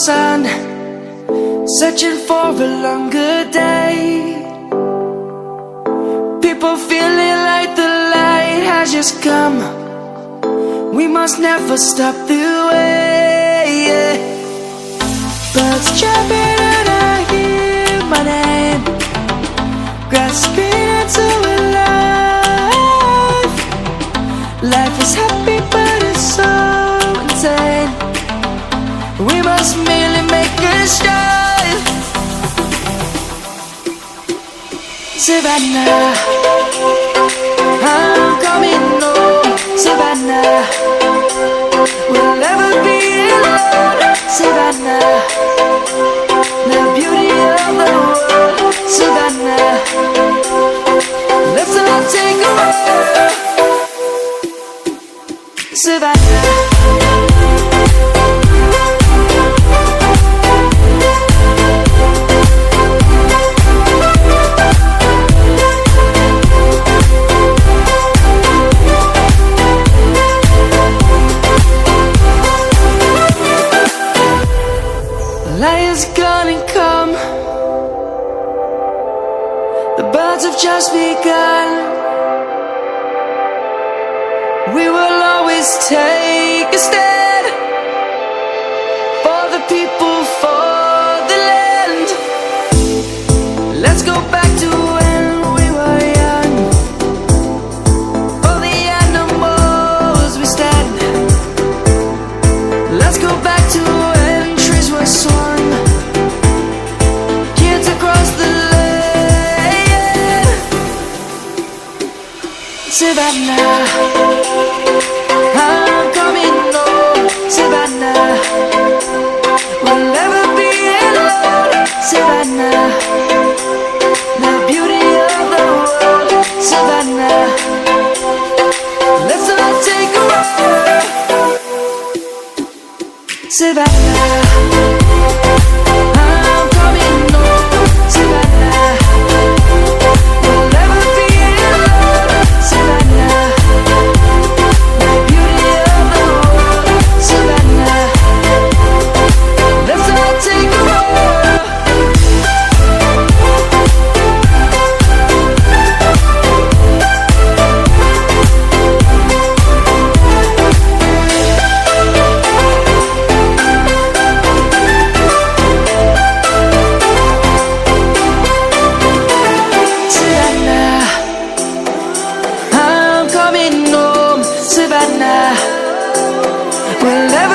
sun, searching for a longer day. People feeling like the light has just come. We must never stop the way. Birds chirping and I hear my name, grasping into a life. Life is happy but it's so insane. We must merely make a start. Savannah, I'm coming home. Savannah, we'll never be alone. Savannah, the beauty of the world. Savannah, let's all take a walk. Savannah. Light is gonna come. The birds have just begun. We will always take a stand for the people, for the land. Let's go back to when we were young. For the animals we stand. Let's go back to when trees were swung. Savannah, I'm coming home. Savannah, we'll never be alone. Savannah, the beauty of the world. Savannah, let's all take a walk. Savannah.